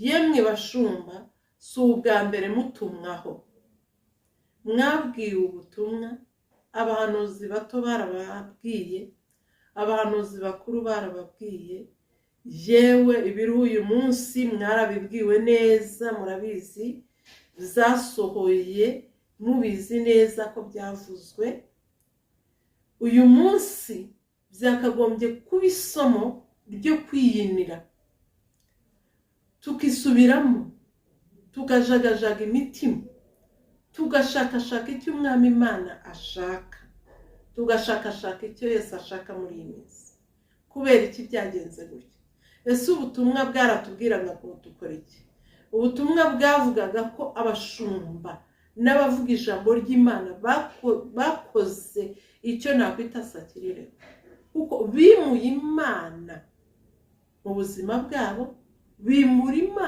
yemwe bashumba si ubwa mbere mutumwaho, mwabwiwe ubutumwa, abahanuzi bato barababwiye, abahanuzi bakuru barababwiye, yewe ibiri uyu munsi mwarabibwiwe neza, murabizi zasohoye mubizi neza ko byavuzwe. Uyu munsi byakagombye kuba isomo ryo kwiyinira, tukisubiramo, tukajagajaga imitima, tugashakashaka icyo umwami Imana ashaka, tugashakashaka icyo Yesu ashaka muri iyi minsi. Kubera iki byagenze gutya? Ese ubutumwa bwaratubwiraga ko dukora iki? Ubutumwa bwavugaga ko abashumba n'abavuga ijambo ry'Imana bakoze icyo nakwita sakirire, kuko bimuye Imana mu buzima bwabo, bimura Imana